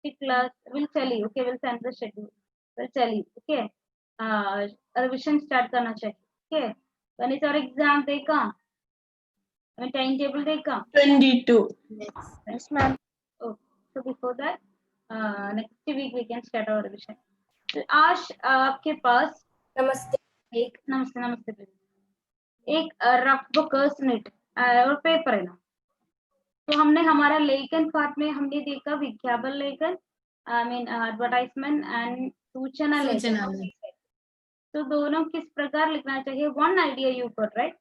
class, we'll tell you. Okay, we'll send the schedule. We'll tell you. Okay. Revision start करना चाहिए. Okay. When is our exam? देखा. I mean timetable देखा. 22. Yes, ma'am. Oh, so before that, next week we can start our revision. तो आज आपके पास नमस्ते। नमस्ते एक रफ बुक स्निट और पेपर है ना. तो हमने हमारा लेखन पार्ट में हमने देखा विज्ञापन लेखन, आई मीन एडवर्टाइजमेंट एंड सूचना लेखन. तो दोनों किस प्रकार लिखना चाहिए. One idea you got, right.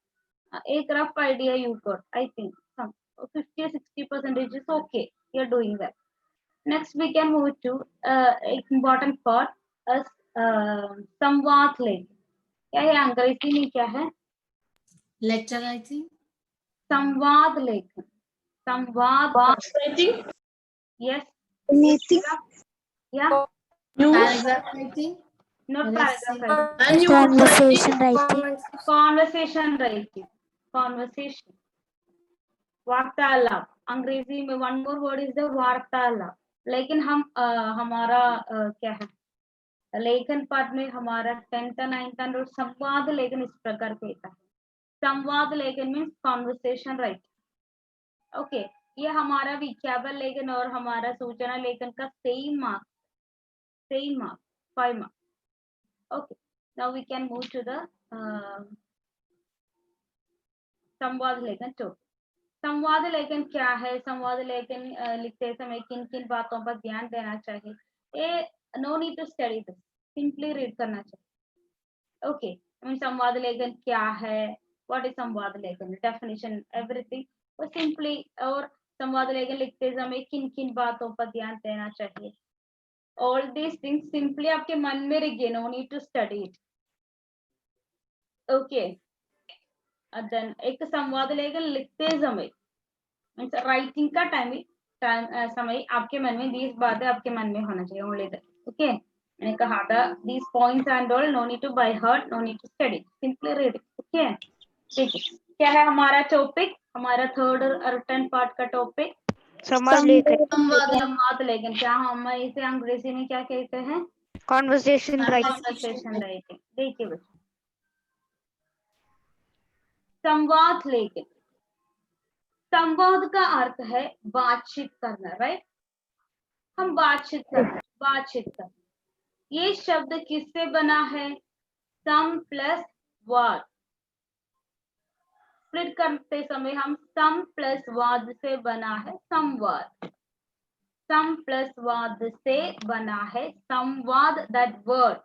एक rough idea you got. I think 50-60% is okay. You're doing well. Next we can move to important part as संवाद लेखन. क्या है अंग्रेजी में क्या है? Letter writing. संवाद लेखन. संवाद Writing. yes. Anything. Yeah. News. Paragraph writing. Not Let's paragraph see. writing. Conversation writing. Conversation writing. Conversation. वार्तालाप. अंग्रेजी में one more word is the वार्तालाप. लेकिन हम हमारा क्या है लेखन पाठ में हमारा 10th 9th और संवाद लेखन इस प्रकार के होता है. संवाद लेखन मीन्स कॉन्वर्सेशन राइटिंग. ओके. ये हमारा विज्ञापन लेखन और हमारा सूचना लेखन का same mark 5 marks. Okay, now we can move to the संवाद लेखन. तो संवाद लेखन क्या है? संवाद लेखन लिखते समय किन किन बातों पर ध्यान देना चाहिए? ये no need to study this, simply read करना चाहिए. ओके. संवाद लेखन क्या है? व्हाट इज संवाद लेखन? Definition everything. और सिंपली और संवाद लेखन लिखते समय किन किन बातों पर ध्यान देना चाहिए? All these things simply आपके मन में रखिए. No need to study it. Okay. And then एक संवाद लेखन लिखते समय मीन्स राइटिंग का समय आपके मन में 20 बातें आपके मन में होना चाहिए. Only that. ओके. मैंने कहा था these points and all no need to by heart, no need to study, simply read it. Okay. ठीक है. क्या है हमारा टॉपिक? हमारा थर्ड और 10 पार्ट का टॉपिक संवाद लेखन. संवाद लेखन. क्या हम इसे अंग्रेजी में क्या कहते हैं? Conversation writing. Conversation writing. देखिए बच्चों, संवाद लेखन. संवाद का अर्थ है बातचीत करना, राइट. हम बातचीत करना. ये शब्द किससे बना है? सम प्लस वाद. स्प्लिट करते समय हम सम प्लस वाद से बना है संवाद. सम प्लस वाद से बना है संवाद. That word,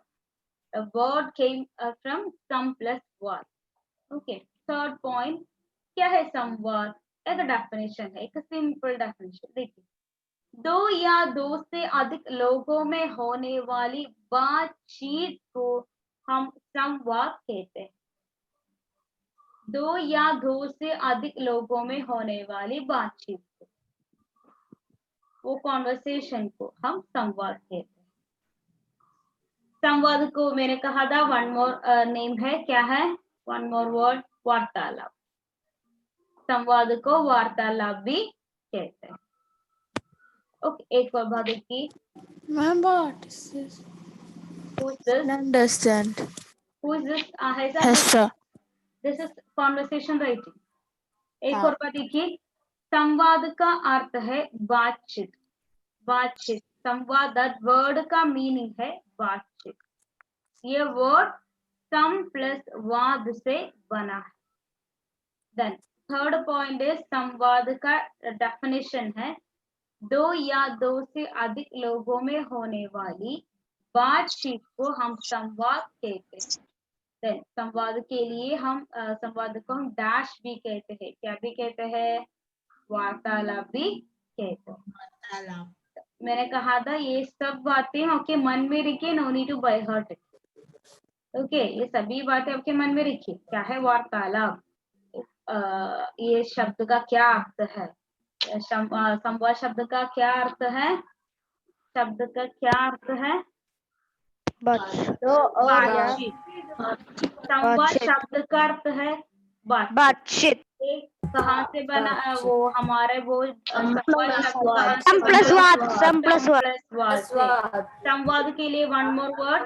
a word came from some plus word. Okay. Third point क्या है संवाद? एक डेफिनेशन है, एक सिंपल डेफिनेशन. देखिए, दो या दो से अधिक लोगों में होने वाली बातचीत को हम संवाद कहते हैं. दो या दो से अधिक लोगों में होने वाली बातचीत को, वो कॉन्वर्सेशन को हम संवाद कहते हैं. संवाद को मैंने कहा था वन मोर नेम है. क्या है? वन मोर वर्ड, वार्तालाप. संवाद को वार्तालाप भी कहते हैं. ओके. एक और बात देखिए. Ma'am, what is this? Who is this? Understand. Who is this? Yes, sir. This is conversation writing. एक और बात देखिए. संवाद का अर्थ है बातचीत. बातचीत. संवाद, दैट वर्ड का मीनिंग है बातचीत. ये वर्ड सम प्लस वाद से बना है. देन थर्ड पॉइंट है संवाद का डेफिनेशन है दो या दो से अधिक लोगों में होने वाली बातचीत को हम संवाद कहते हैं. देन संवाद के लिए हम संवाद को हम डैश भी कहते हैं. क्या भी कहते हैं? वार्तालाप भी कहते हैं. मैंने कहा था ये सब बातें आपके मन में रखिए. No need to by heart. Okay. ये सभी बातें आपके मन में रखिए. क्या है वार्तालाप? ये शब्द का क्या अर्थ है? संवाद शब्द का क्या अर्थ है? शब्द का क्या अर्थ है? बातचीत. संवाद शब्द का अर्थ है बातचीत कहाँ से बना वो हमारे वो संवाद शब्द कहाँ से सम बना? प्लस वाद सम प्लस वाद प्लस वाद से। संवाद के लिए वन मोर वर्ड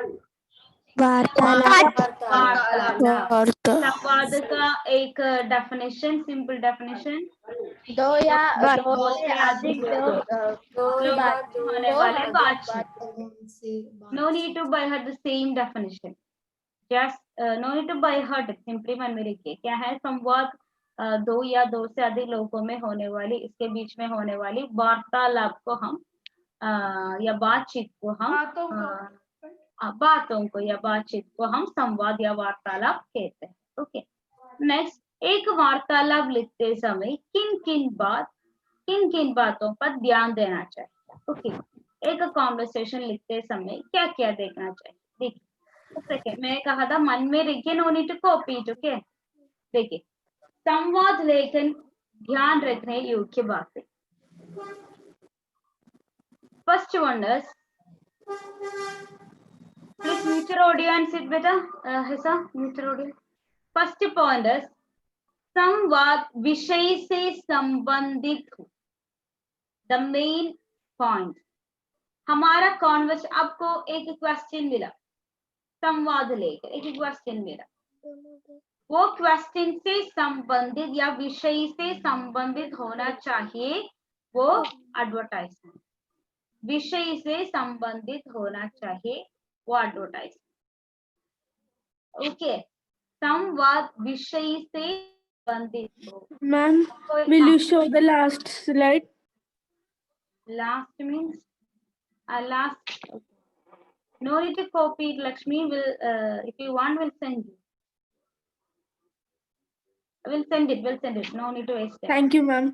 वार्तालाप वार्तालाप। वार्ता संवाद का एक डेफिनेशन, सिंपल डेफिनेशन, दो या बात दो दो से से अधिक लोगों में होने वाले बातचीत। No need to by heart the same definition. Just no need to by heart, simply मन में रखिए क्या है संवाद? दो या दो से अधिक लोगों में होने वाली, इसके बीच में होने वाली वार्तालाप को हम या बातचीत को हम बातों को या बातचीत को हम संवाद या वार्तालाप कहते हैं। ओके, नेक्स्ट, एक वार्तालाप लिखते समय किन किन बातों पर ध्यान देना चाहिए? ओके, एक कॉन्वर्सेशन लिखते समय क्या क्या देखना चाहिए? देखिए, मैं कहा था मन में लिखिए, no need to copy it. Okay, देखिए, संवाद लेखन ध्यान रखने योग्य बातें। First one is, please mute your audio and sit बेटा, ऐसा mute your audio. First point is संवाद विषय से संबंधित हो। द मेन पॉइंट, हमारा कॉन्वर्स, आपको एक क्वेश्चन मिला, संवाद लेकर एक क्वेश्चन मिला, वो क्वेश्चन से संबंधित या विषय से संबंधित होना चाहिए, वो एडवर्टाइजमेंट। विषय से संबंधित होना चाहिए, वो एडवर्टाइजमेंट। ओके, संवाद विषय से संबंधित हो। Ma'am, will you show the last slide? Last means last. Okay. No need to copy it. Lakshmi will, if you want, will send you. We'll send it. We'll send it. No need to waste time. Thank you, ma'am.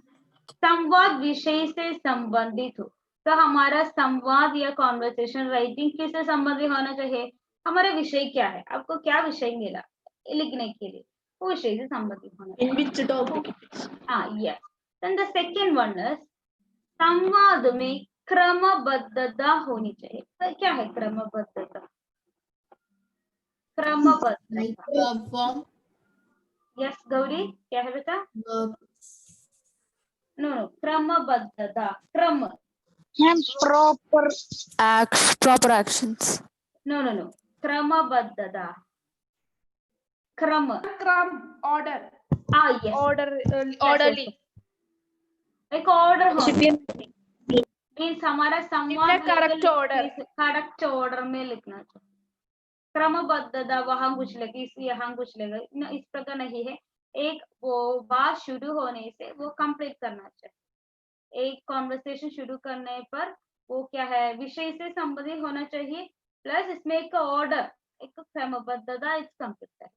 संवाद विषय से संबंधित हो, तो हमारा संवाद या conversation writing किससे संबंधित होना चाहिए? हमारा विषय क्या है? आपको क्या विषय मिला लिखने के लिए? वो विषय से संबंधित होना चाहिए। In which topic? yes. Then the second one is संवाद में क्रमबद्धता होनी चाहिए। तो क्या है क्रमबद्धता? क्रमबद्धता, यस गौरी, क्या है बेटा? नो, क्रमबद्धता, क्रम, proper Proper actions. नो, क्रमबद्धता, क्रम, Order. Yes, Orderly. एक ऑर्डर होना, मीन्स हमारा संवाद करेक्ट ऑर्डर में लिखना चाहिए। क्रमबद्धता वहां कुछ लगे, यहाँ कुछ लगे, इस प्रकार नहीं है। एक वो बात शुरू होने से वो कंप्लीट करना चाहिए। एक कॉन्वर्सेशन शुरू करने पर वो क्या है, विषय से संबंधित होना चाहिए, प्लस इसमें एक ऑर्डर, एक क्रमबद्धता इस कंप्लीट है।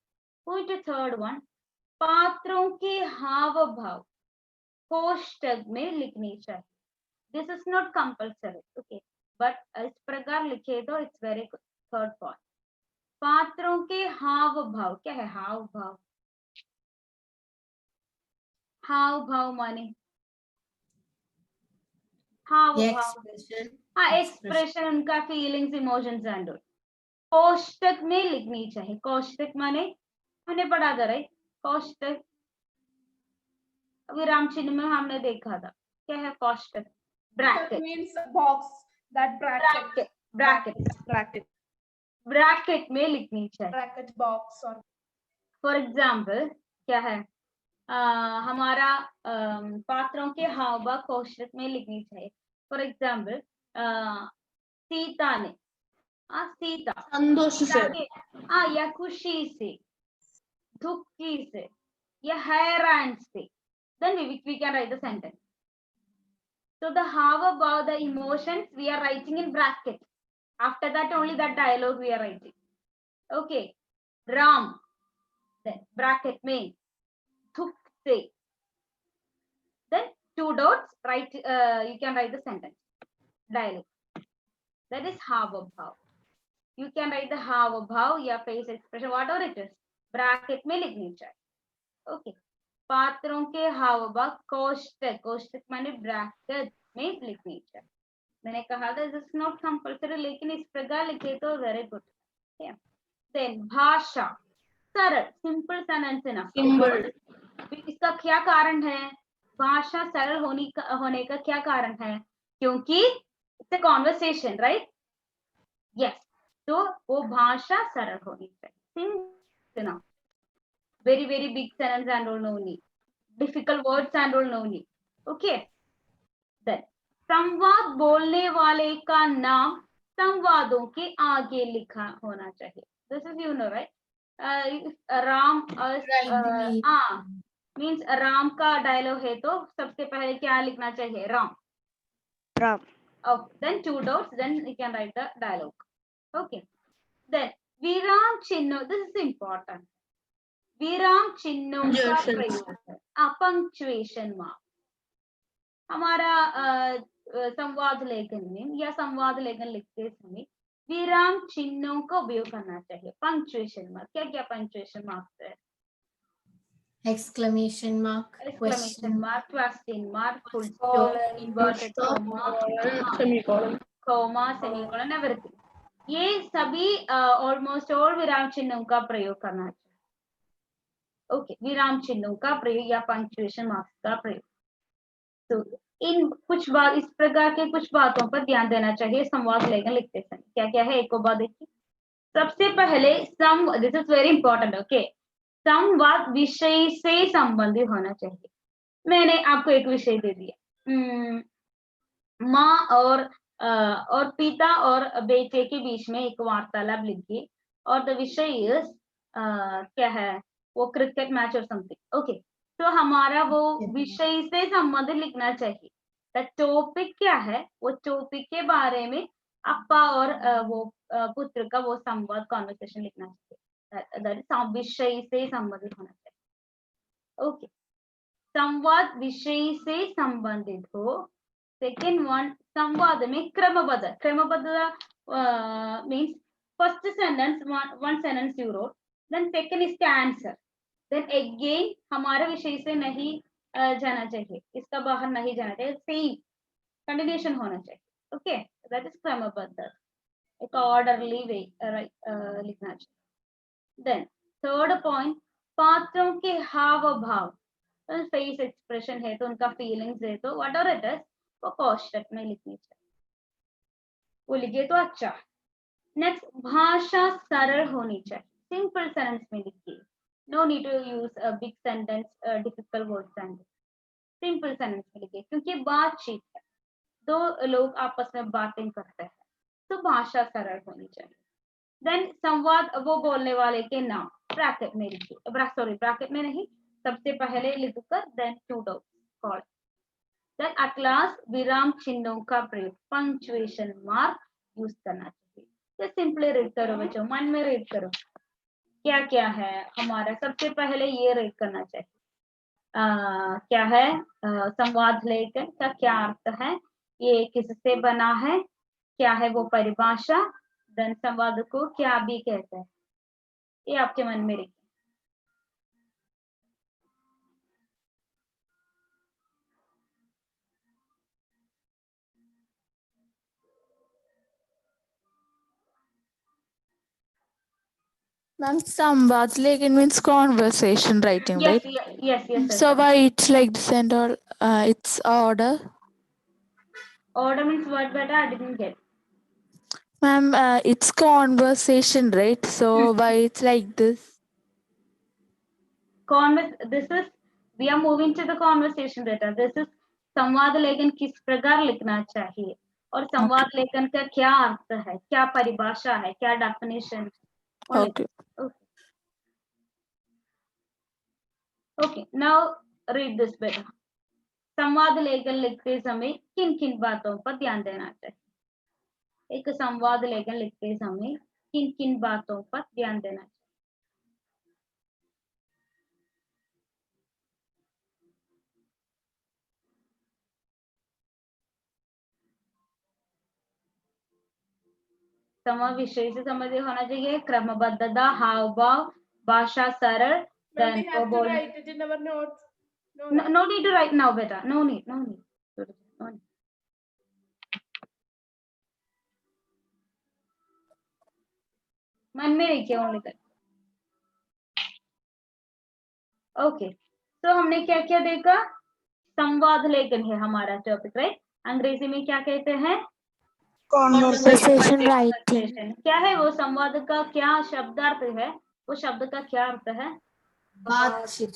पॉइंट थर्ड वन, पात्रों के हाव भाव कोष्ठक में लिखनी चाहिए। This is not compulsory, okay, but इस प्रकार लिखे तो it's very good. Third point, पात्रों के हाव भाव, क्या है हाव भाव? हाव भाव माने हाव भाव, एक्सप्रेशन, उनका फीलिंग्स, इमोशंस एंड कोष्ठक में लिखनी चाहिए। कोष्ठक माने हमने पढ़ा था राइट, कोष्ठक विराम चिन्ह में हमने देखा था, क्या है कोष्ठक? Bracket means box. That bracket. Bracket में लिखनी चाहिए। Bracket box or. For example क्या है, हमारा पात्रों के हाव भाव कोष्ठक में लिखनी चाहिए। फॉर एग्जाम्पल सीता ने, सीता संतोष से, या खुशी से, दुखी से, या हैरान से, then we can write the sentence. So the how about the emotions we are writing in bracket. After that only that dialogue we are writing. Okay, Ram, then bracket में दुख से, then 2 dots, write, you can write the sentence, dialogue. That is how about. You can write the how about या face expression, whatever it is, bracket में लिखनी चाहिए। Okay, पात्रों के हाव भाव कोष्ठक, कोष्ठक माने ब्रैकेट में लिखनी चाहिए। मैंने कहा था दिस इज नॉट कंपल्सरी, लेकिन इस प्रकार लिखे तो वेरी गुड। देन भाषा, सरल, सिंपल सेंटेंस इनफ। Symbol. इसका क्या कारण है? भाषा सरल होने का क्या कारण है? क्योंकि it's a conversation, right? Yes, तो वो भाषा सरल होनी चाहिए, simple enough. very very big sentence and all no need, difficult words and all no need. Okay, then संवाद बोलने वाले का नाम संवादों के आगे लिखा होना चाहिए। This is you know, right? Ram means Ram का डायलॉग है तो सबसे पहले क्या लिखना चाहिए? Ram. Ram. Okay, then two dots, then you can write the dialogue. Okay, then विराम चिन्ह, this is important, विराम चिन्हों का Conjunctions. प्रयोग है, पंक्चुएशन मार्क। हमारा संवाद लेखन में या संवाद लेखन लिखते समय विराम चिन्हों का उपयोग करना चाहिए। पंक्चुएशन मार्क, क्या क्या पंक्चुएशन मार्क्स है? Exclamation mark, exclamation mark, question mark, full stop, Colon, inverted full stop, comma, colon, semicolon. Comma, semicolon, everything. ये सभी ऑलमोस्ट ऑल विराम चिन्हों का प्रयोग करना चाहिए। ओके, विराम चिन्हों का प्रयोग या पंक्चुएशन मार्क्स का प्रयोग। तो इन कुछ बात, इस प्रकार के कुछ बातों पर ध्यान देना चाहिए संवाद लेखन लिखते समय। क्या क्या है, एक और बात देखिए। सबसे पहले this is very important, okay, संवाद विषय से संबंधित होना चाहिए। मैंने आपको एक विषय दे दिया, माँ और पिता और बेटे के बीच में एक वार्तालाप लिखिए, और द विषय क्या है, वो क्रिकेट मैच और समथिंग। ओके, तो हमारा वो विषय से संबंधित लिखना चाहिए। द टॉपिक क्या है, वो टॉपिक के बारे में अप्पा और वो पुत्र का वो संवाद, कॉन्वर्सेशन लिखना चाहिए। दैट इज विषय से संबंधित होना चाहिए। ओके, संवाद विषय से संबंधित हो। सेकेंड वन, संवाद में क्रमबद्ध, means first sentence one sentence you wrote, then second is the answer, then again हमारे विषय से नहीं जाना चाहिए, इसका बाहर नहीं जाना चाहिए, सेम कंटिन्यूएशन होना चाहिए। ओके, दैट इज क्रमबद्ध, एक ऑर्डरली वे लिखना चाहिए। देन थर्ड पॉइंट, पात्रों के हाव भाव, फेस एक्सप्रेशन है तो उनका फीलिंग्स है तो व्हाट एवर इट इज, वो कोष्टक में लिखनी चाहिए, वो लिखे तो अच्छा। नेक्स्ट, भाषा सरल होनी चाहिए, सिंपल सेंटेंस में लिखिए, no need to use a big sentence, difficult words and simple sentence में लिखिए, क्योंकि बातचीत है, दो लोग आपस में बातें करते हैं, तो भाषा सरल होनी चाहिए। देन संवाद वो बोलने वाले के नाम ब्रैकेट में लिखिए, सॉरी ब्रैकेट में नहीं, सबसे पहले लिखकर then two dots colon, then at last विराम चिन्हों का प्रयोग, पंक्चुएशन मार्क यूज करना चाहिए। तो सिंपली रीड करो बच्चों, मन में रीड करो क्या क्या है हमारा। सबसे पहले ये रीड करना चाहिए, क्या है संवाद लेखन का क्या अर्थ है, ये किससे बना है, क्या है वो परिभाषा, देन संवाद को क्या भी कहते हैं, ये आपके मन में रखिए। Ma'am, samvad lekin means conversation writing, Yes, right? yes. So why it's like this and all? It's order. Order means what, beta? I didn't get. Ma'am, it's conversation, right? So why it's like this? This is, we are moving to the conversation beta. This is संवाद लेखन किस प्रकार लिखना चाहिए, और संवाद लेखन का क्या अर्थ है, क्या परिभाषा है, क्या definition. Okay. Okay, now read this better. संवाद लेखन लिखते समय किन किन बातों पर ध्यान देना चाहिए? एक संवाद लेखन लिखते समय किन किन बातों पर ध्यान देना चाहिए? संवाद विषय से संबंधित होना चाहिए, क्रमबद्धता, हाव भाव, भाषा सरल, But we then have to write it in our notes. no need to write now beta, no need. मन में रखिए ओनली कर। ओके, तो हमने क्या क्या देखा? संवाद लेखन है हमारा टॉपिक, राइट? अंग्रेजी में क्या कहते हैं? Conversation writing. Conversation. क्या है वो? संवाद का क्या शब्दार्थ है? वो शब्द का क्या अर्थ है? बातचीत।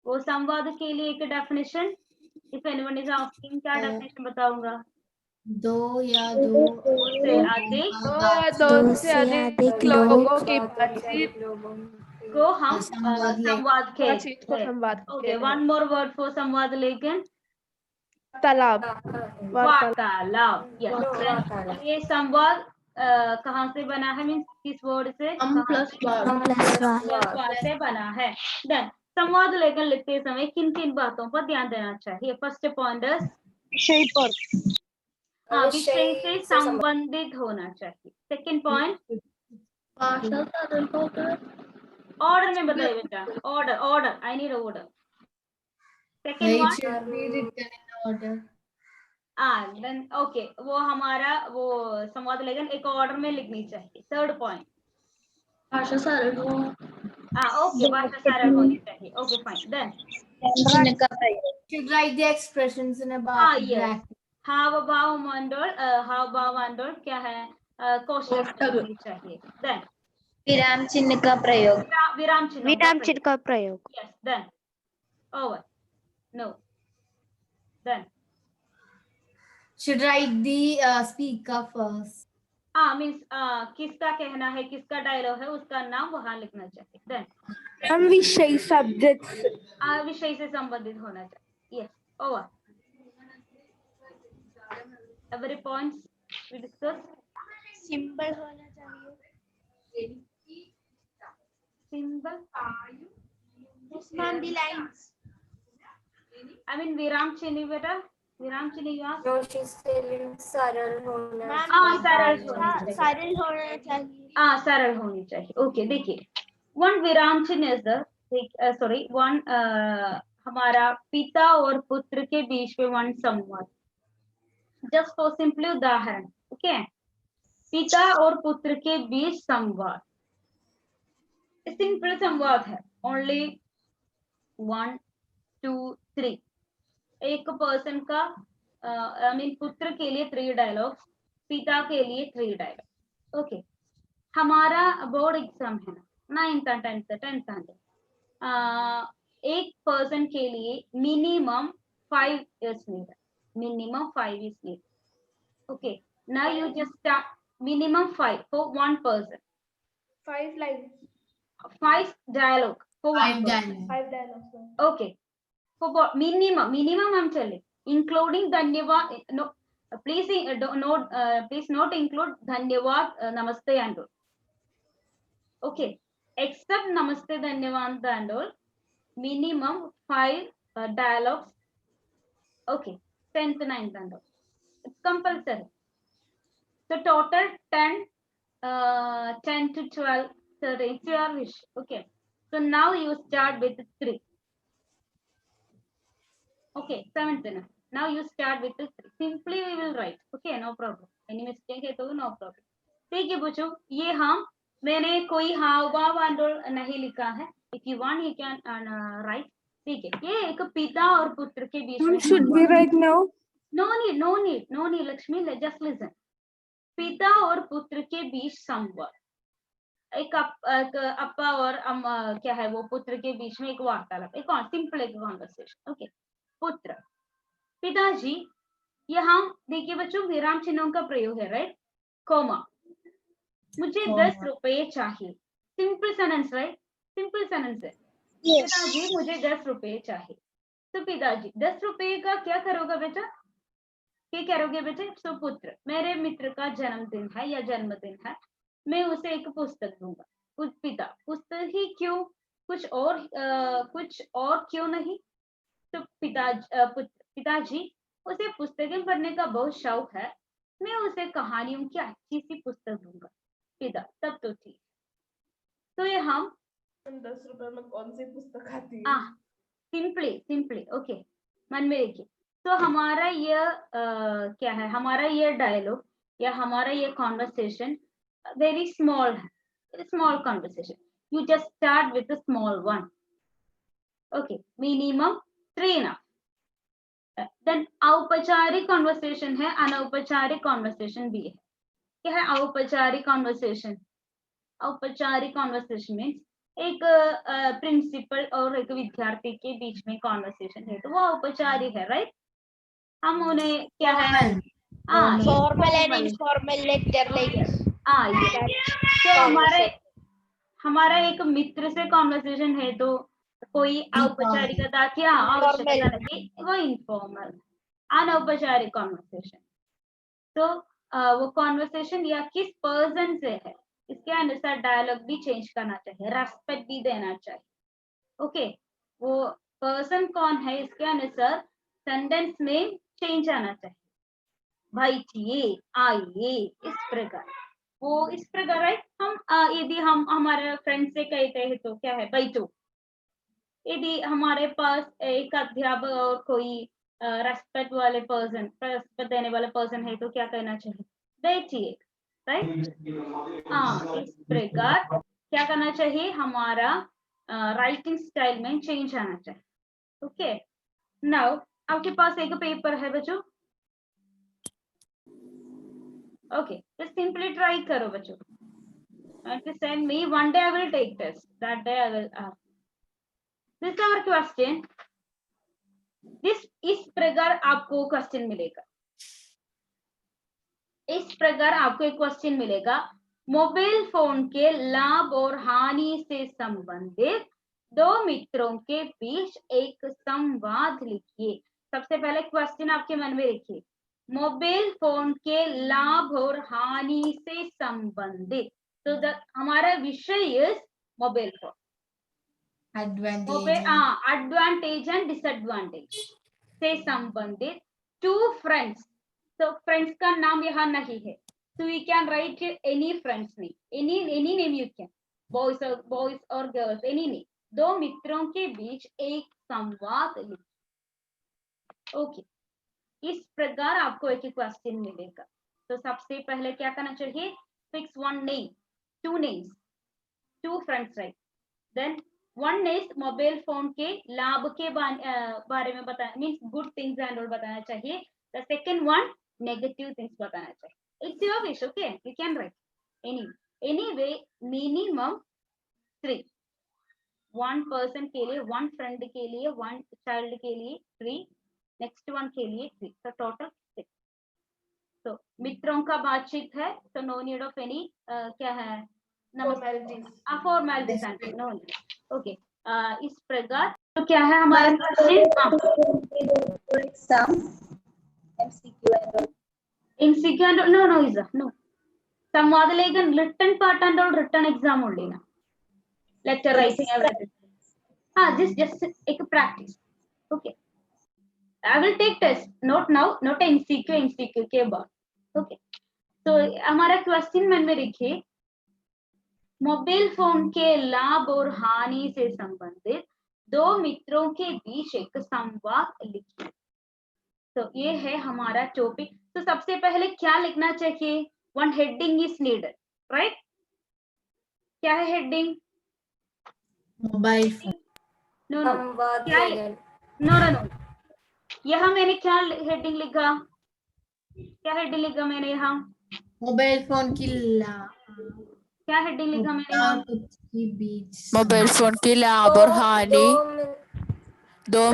वो संवाद के लिए एक definition, if anyone is asking, क्या डेफिनेशन बताऊंगा? दो या दो से अधिक दो से अधिक लोगों की बातचीत को हम संवाद संवाद बातचीत को कहते हैं। संवाद okay, one more word for संवाद लेकिन तालाब वार्तालाप। यस, ये संवाद कहाँ से बना है? मीन्स किस वर्ड से? प्लस से बना है। देन संवाद लेखन लिखते समय किन किन बातों पर ध्यान देना चाहिए? फर्स्ट पॉइंट, विषय पर, हाँ, विषय से संबंधित होना चाहिए। सेकंड पॉइंट, ऑर्डर में बताइए बेटा, order, order, I need order. Second one, then okay, वो हमारा वो संवाद लेखन एक ऑर्डर में लिखनी चाहिए। थर्ड पॉइंट, भाषा सरल हो, ओके, भाषा सरल होनी चाहिए। Okay fine. Then should write the expressions in a yes, हाव भाव मंडल, हाव भाव मंडल क्या है? क्वेश्चन होनी चाहिए। देन विराम चिन्ह का प्रयोग, विराम चिन्ह विराम चिन्ह का प्रयोग, yes. Then over, no, then should write the speaker first, means किसका कहना है, किसका डायलॉग है, उसका नाम वहां लिखना चाहिए। देन हम विषय सब्जेक्ट, विषय से संबंधित होना चाहिए। Yes, over. Every points we discuss. Symbol होना चाहिए, symbol, the lines, I mean विराम चिन्ह बेटा, विराम चिन्ह यहाँ सरल होना, सरल होनी चाहिए। सरल होना चाहिए, सरल होनी चाहिए। ओके, देखिए, वन विराम चिन्ह इज द सॉरी वन हमारा पिता और पुत्र के बीच में वन संवाद। जस्ट फॉर सिंपली उदाहरण, ओके, पिता और पुत्र के बीच संवाद, सिंपल संवाद है। ओनली 1 2 3, एक पर्सन का आई मीन पुत्र के लिए 3 डायलॉग, पिता के लिए 3 डायलॉग। ओके, हमारा बोर्ड एग्जाम है ना, 9th 10th 10th, एक पर्सन के लिए minimum 5 years needed, minimum 5 is needed. Okay, now you just start minimum 5 for one person, 5 lines, 5 dialogue for one person. 5 dialogues. Okay, for minimum हम चले, including धन्यवाद, no please please not include धन्यवाद, नमस्ते and all. Okay, except namaste, dhanyavad and all, minimum 5 dialogues. Okay, 10th 9th and all, it's compulsory. So total 10 to 12, 13, it's your wish. Okay, so now you start with 3. Okay, 7th enough. Now you start with 3. Simply we will write. Okay, no problem. Any mistake है तो no problem. ठीक है बच्चों, ये हम मैंने कोई हाव भाव आंदोल नहीं लिखा है। If you want you can write. ठीक है, ये एक पिता और पुत्र के बीच में। should we write now? No need Lakshmi, just listen. पिता और पुत्र के बीच संवाद, एक अप्पा और क्या है वो पुत्र के बीच में एक वार्तालाप, एक सिंपल एक कॉन्वर्सेशन। ओके, पुत्र, पिताजी, यहाँ देखिए बच्चों विराम चिन्हों का प्रयोग है, राइट? कोमा, मुझे 10 रुपए चाहिए। Simple sentence, right? Simple sentence है। पिताजी मुझे 10 रुपए चाहिए। तो पिताजी 10 रुपए का क्या करोगे बेटा? क्या करोगे बेटे? तो पुत्र, मेरे मित्र का जन्मदिन है या जन्मदिन है, मैं उसे एक पुस्तक दूंगा। पिता, पुस्तक ही क्यों, कुछ और क्यों नहीं? तो पिताजी, उसे पुस्तकें पढ़ने का बहुत शौक है, मैं उसे कहानियों की अच्छी सी पुस्तक दूंगा। पिता, तब तो ठीक। तो ये हम 10 रुपए में कौन सी पुस्तक आती है? सिंपली ओके, मन में रखिए। तो हमारा ये क्या है, हमारा ये डायलॉग या हमारा ये कॉन्वर्सेशन वेरी स्मॉल है, small conversation. You just start with small one, Okay, minimum 3 enough. Then औपचारिक कॉन्वर्सेशन है, अनौपचारिक कॉन्वर्सेशन भी है. क्या है औपचारिक कॉन्वर्सेशन? औपचारिक कॉन्वर्सेशन मीन्स एक प्रिंसिपल और एक विद्यार्थी के बीच में कॉन्वर्सेशन है, तो वो औपचारिक है, राइट? हम उन्हें क्या है, Formal and informal lecture like तो हमारा एक मित्र से कॉन्वर्सेशन है, तो कोई औपचारिकता क्या आवश्यकता नहीं, वो इनफॉर्मल अनौपचारिक कॉन्वर्सेशन. तो वो कॉन्वर्सेशन या किस पर्सन से है, इसके अनुसार डायलॉग भी चेंज करना चाहिए, रेस्पेक्ट भी देना चाहिए. ओके, वो पर्सन कौन है इसके अनुसार सेंटेंस में चेंज आना चाहिए. बैठिए, आइए, इस प्रकार. वो इस प्रकार है. हम यदि हम हमारे फ्रेंड से कहते हैं तो क्या है, बैठो. यदि हमारे पास एक अध्यापक और कोई रेस्पेक्ट वाले पर्सन, रेस्पेक्ट देने वाले पर्सन है, तो क्या कहना चाहिए, बैठिए, राइट? इस प्रकार क्या करना चाहिए, हमारा राइटिंग स्टाइल में चेंज आना चाहिए. ओके, नाउ आपके पास एक पेपर है बच्चों. ओके, just simply try करो बच्चों. Send me one day I will take test. That day I will ask. This is our question. इस प्रकार आपको क्वेश्चन मिलेगा. इस प्रकार आपको एक क्वेश्चन मिलेगा. मोबाइल फोन के लाभ और हानि से संबंधित दो मित्रों के बीच एक संवाद लिखिए. सबसे पहले क्वेश्चन आपके मन में रखिए, मोबाइल फोन के लाभ और हानि से संबंधित. तो हमारा विषय is mobile phone. Advantage and disadvantage से संबंधित. टू फ्रेंड्स, तो फ्रेंड्स का नाम यहाँ नहीं है, so you can write any friends name, any name you can, boys or girls, any name. दो मित्रों के बीच एक संवाद लिखिए. ओके, इस प्रकार आपको एक क्वेश्चन मिलेगा. तो सबसे पहले क्या करना चाहिए, fix one name, two names, two friends, right? Then one is mobile phone के लाभ के बारे में बताना, means good things and all बताना चाहिए. The second one negative things बताना चाहिए. It's your wish, okay, you can write anyway. Minimum 3, one person के लिए, वन फ्रेंड के लिए, वन चाइल्ड के लिए 3, नेक्स्ट वन के लिए 3, तो टोटल 6. तो मित्रों का बातचीत है, तो नो नीड ऑफ एनी क्या है, फॉर्मेलिटीज, नो नीड. ओके, इस प्रकार तो क्या है हमारा MCQ and no is no. संवाद लेखन written part and all written exam only ना. Lecture writing everything. just एक practice. Okay. I will take test. Not now. Not MCQ के बाद. Okay. तो हमारा क्वेश्चन मन में रखिए, मोबाइल फोन के लाभ और हानि से संबंधित दो मित्रों के बीच एक संवाद लिखिए. तो ये है हमारा टॉपिक. तो सबसे पहले क्या लिखना चाहिए, one heading is needed, right? क्या है हेडिंग? Mobile phone. नो, यहाँ मैंने क्या हेडिंग लिखा, क्या हेडिंग लिखा मैंने यहाँ? मोबाइल फोन की क्या हेडिंग लिखा मैंने यहाँ? मोबाइल फोन की लाभ और हानि दो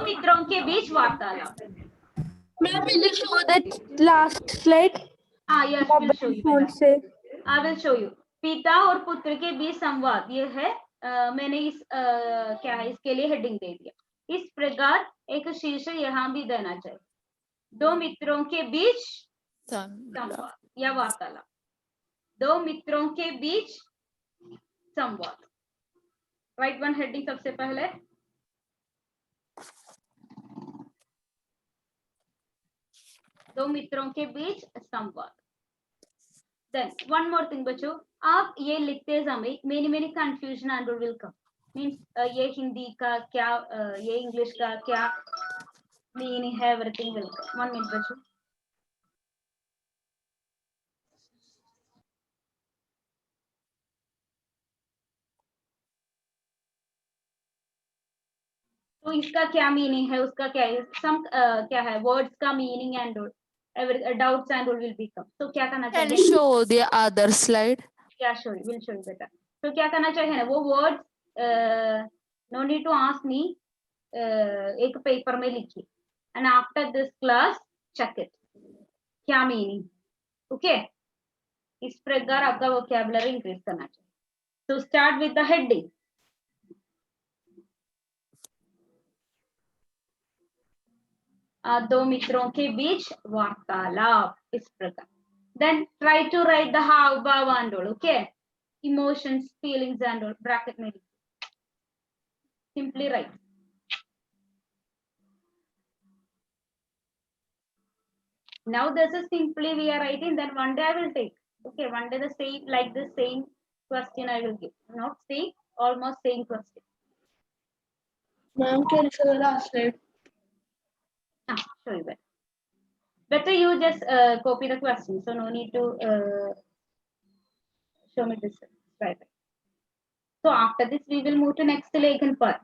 मित्रों के बीच वार्तालाप. Ma'am, will you show that last slide? Yes, will show you. I will show you. पिता और पुत्र के बीच संवाद, ये है. मैंने इस क्या है इसके लिए हेडिंग दे दिया. इस प्रकार एक शीर्षक यहाँ भी देना चाहिए, दो मित्रों के बीच संवाद या वार्तालाप. दो मित्रों के बीच संवाद, राइट? वन हेडिंग सबसे पहले. दो मित्रों के बीच संवाद. देन वन मोर थिंग बच्चों, आप ये लिखते समय many confusion and will come. Means ये हिंदी का क्या, ये इंग्लिश का क्या मीनिंग है, एवरीथिंग विल कम. 1 मिनट बच्चों. तो इसका क्या मीनिंग है, उसका क्या है, सम क्या है वर्ड्स का meaning and doubts and will be come. तो क्या करना Can चाहिए, show the other slide. क्या शो विल शो बेटा. तो क्या करना चाहिए ना, वो words no need to ask me, एक पेपर में लिखिए and after this class check it क्या मीनिंग. ओके, इस प्रकार आपका वोकैबुलरी इंक्रीज करना चाहिए. तो स्टार्ट विद द हेडिंग. दो मित्रों के बीच वार्तालाप, इस प्रकार. Then try to write the हाव भाव and all. Okay, emotions feelings and all bracket में simply write. Now this is simply we are writing, then one day I will take. Okay, one day the same, like the same question I will give. Not same, almost same question. Ma'am, can you show the last slide? Show you better. Better you just copy the question, so no need to show me this. Right. So after this we will move to next Lekhan part.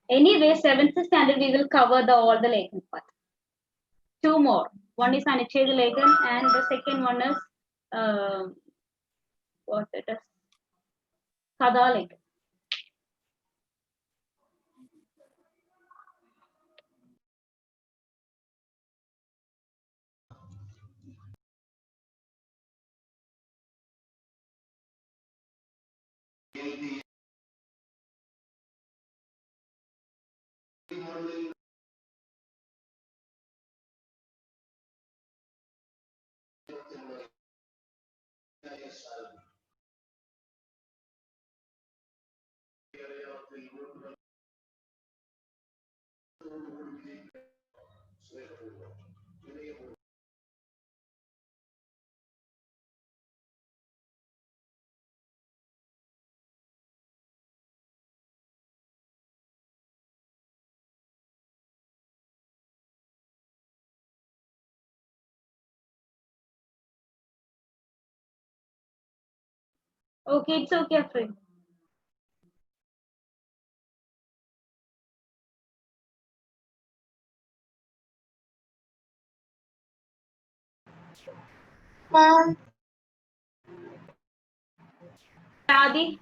Anyway, 7th standard we will cover all the Lekhan part. Two more. One is Anicheda Lekhan and the second one is what it is? Kada Lekhan. Okay, it's okay, friend. Ma'am. Adi.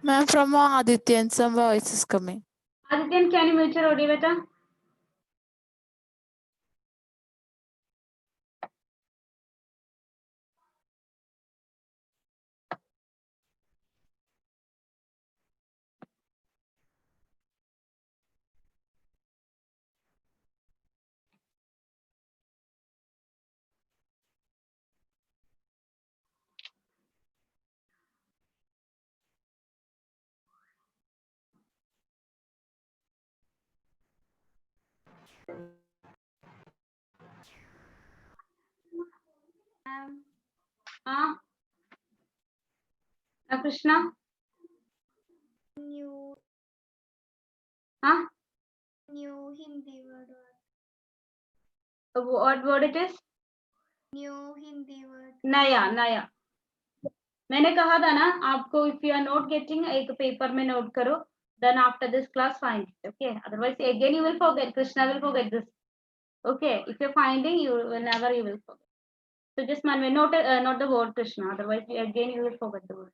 Ma'am, from Adityan, some voice is coming. Adityan, can you mute your audio, beta? हाँ, Krishna. New हाँ, Hindi word. what word it is? New Hindi word. नया. मैंने कहा था ना आपको, if you are not getting, एक paper में नोट करो. Then after this class find it. Okay, otherwise again you will forget. Krishna will forget this. Okay, if you're finding, you will never you will forget. So just man, not the word Krishna. Otherwise again you will forget the word.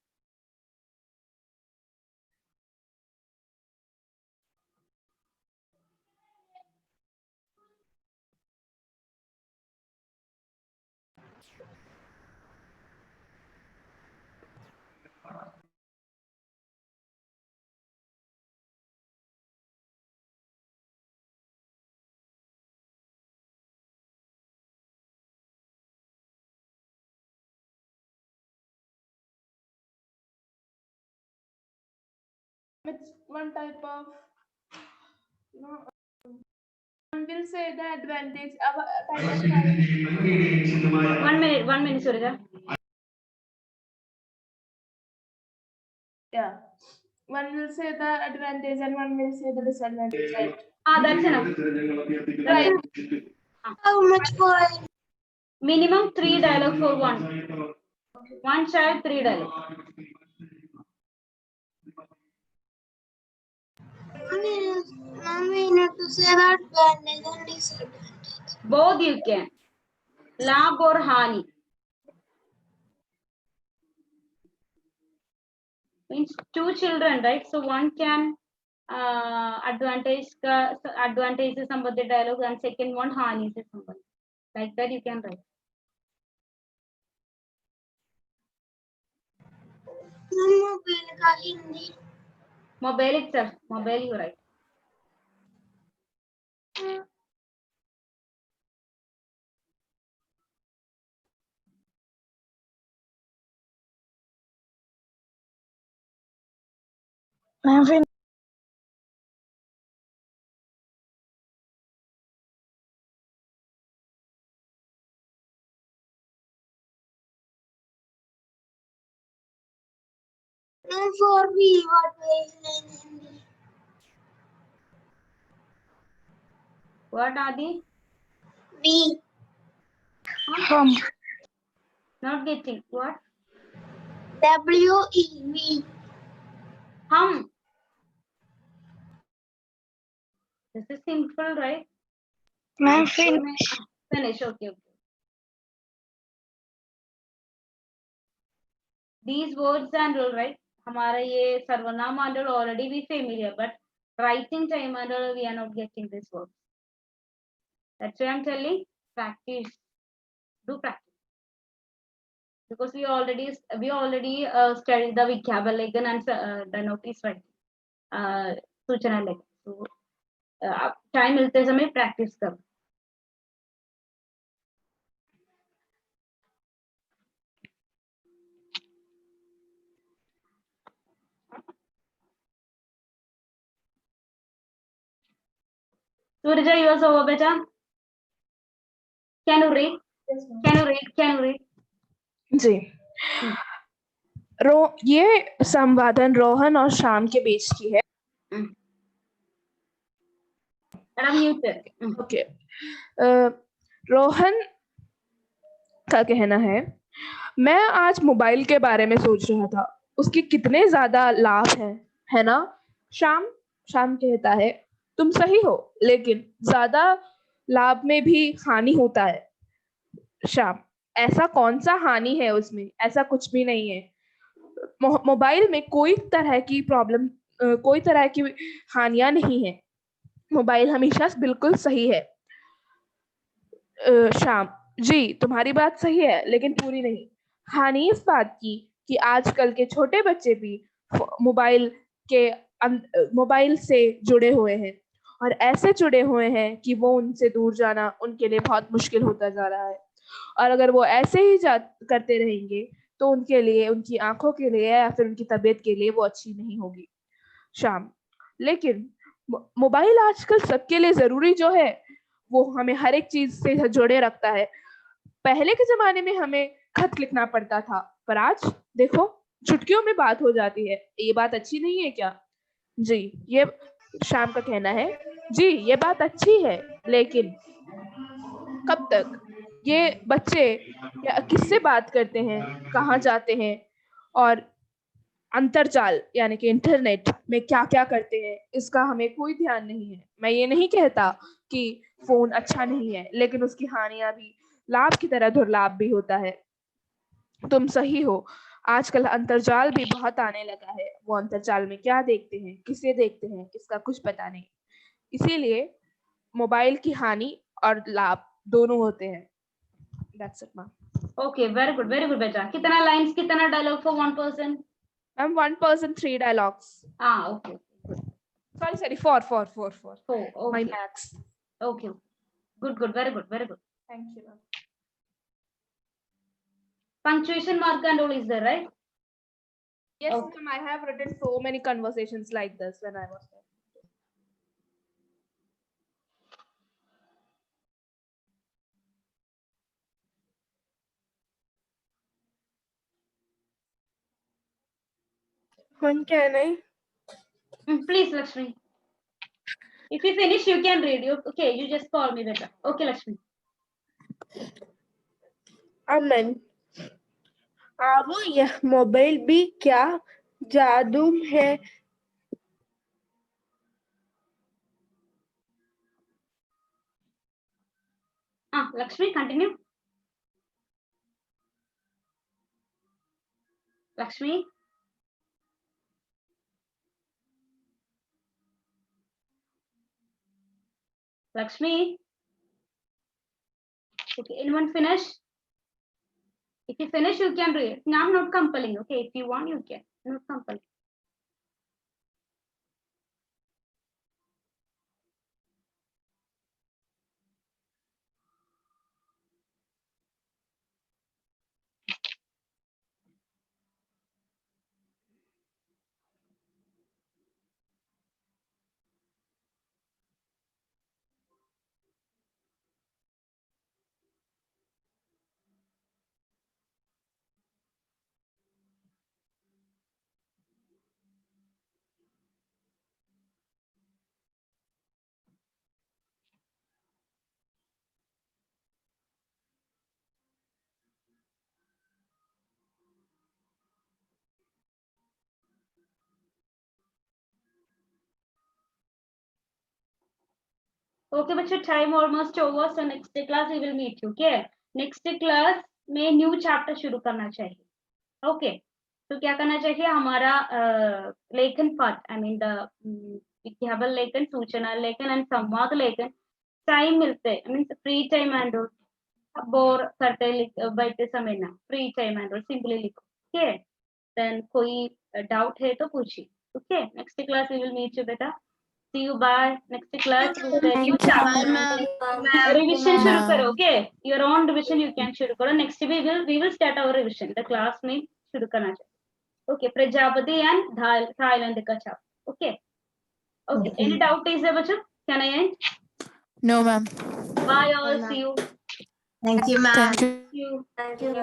It's one type of one will say the advantage. One minute, Surya. Yeah. One will say the advantage and one will say the disadvantage, right? That's enough. Right. How much for Minimum 3 dialogue for one. One child, 3 dialogue. Ma'am, we need to say that advantage and disadvantage. Both you can. Labh or hani. Means 2 children, right? So one can advantage is somebody dialogue and second one hani is somebody. Like that you can write. Mobile का Hindi. Mobile itself. Mobile you write. Ma'am, for we what way is in Hindi? What Adi? We. Not getting. What? W-E-V. Hum. This is simple, right? Ma'am, Finish. Okay. These words and all, right? हमारा ये सर्वनाम and all already we familiar, but writing time and all we are not getting this word. That's why I'm telling practice. Do practice. Because we already studied the vocabulary and the notice writing. सूचना लेख. So time मिलते समय practice करो. Surya, you also over, beta. Can you read? Yes, Can you read? जी. ये संवादन रोहन और शाम के बीच की है. ओके. रोहन का कहना है, मैं आज मोबाइल के बारे में सोच रहा था, उसके कितने ज्यादा लाभ हैं, है ना? शाम कहता है, तुम सही हो, लेकिन ज्यादा लाभ में भी हानि होता है. शाम, ऐसा कौन सा हानि है उसमें? ऐसा कुछ भी नहीं है. मोबाइल में कोई तरह की प्रॉब्लम, कोई तरह की हानियां नहीं है. मोबाइल हमेशा बिल्कुल सही है. शाम, जी तुम्हारी बात सही है, लेकिन पूरी नहीं. हानि इस बात की कि आजकल के छोटे बच्चे भी मोबाइल से जुड़े हुए हैं, और ऐसे जुड़े हुए हैं कि वो उनसे दूर जाना उनके लिए बहुत मुश्किल होता जा रहा है. और अगर वो ऐसे ही करते रहेंगे तो उनके लिए, उनकी आंखों के लिए या फिर उनकी तबीयत के लिए वो अच्छी नहीं होगी. शाम, लेकिन मोबाइल आजकल सबके लिए जरूरी जो है, वो हमें हर एक चीज से जोड़े रखता है. पहले के जमाने में हमें खत लिखना पड़ता था, पर आज देखो चुटकियों में बात हो जाती है. ये बात अच्छी नहीं है क्या? जी, ये शाम का कहना है. जी, ये बात अच्छी है, लेकिन कब तक? ये बच्चे किससे बात करते हैं, कहाँ जाते हैं, और अंतरजाल यानी कि इंटरनेट में क्या क्या करते हैं, इसका हमें कोई ध्यान नहीं है. मैं ये नहीं कहता कि फोन अच्छा नहीं है, लेकिन उसकी हानियां भी लाभ की तरह दुर्लाभ भी होता है. तुम सही हो, आजकल अंतरजाल भी बहुत आने लगा है. वो अंतरजाल में क्या देखते हैं, किसे देखते हैं, इसका कुछ पता नहीं. इसीलिए मोबाइल की हानि और लाभ दोनों होते हैं. That's it, ma'am. Okay, very good बेटा. कितना lines, कितना dialogue for one person? Ma'am, 1 person 3 dialogues. Okay. Sorry, 4. Okay. My max. Okay. Good. Very good. Thank you, ma'am. Punctuation mark and all is there, right? Yes, Okay. ma'am. I have written so many conversations like this when I was there. When can I? Please, Lakshmi. If you finish, you can read. Okay, you just call me better. Okay, Lakshmi. अमन, अब यह mobile भी क्या जादू है? Lakshmi, continue. Lakshmi. Lakshmi. Okay, anyone finish? If you finish, you can read. Now I'm not compelling. Okay, if you want, you can. Not compelling. Okay, बच्चों, time almost over. So next class we will meet you. Okay, next class में new chapter शुरू करना चाहिए. Okay, तो क्या करना चाहिए? हमारा लेखन पाठ, I mean the विज्ञापन लेखन, सूचना लेखन and संवाद लेखन टाइम मिलते, I mean free time and bore करते बैठते समय ना, free time and simply लिखो. Okay, then कोई doubt है तो पूछिए. Okay, next class we will meet you बेटा. See you. Bye. Next class with the new chapter. Revision शुरू करो. Okay. Your own revision you can शुरू करो. Next we will start our revision. The class में शुरू करना चाहिए. Okay. Prajapati and Thailand का chapter. Okay. Okay. Any doubt is there, बच्चों? Can I end? No, ma'am. Bye all. See you. Thank you, ma'am. Thank you. See you. Thank you.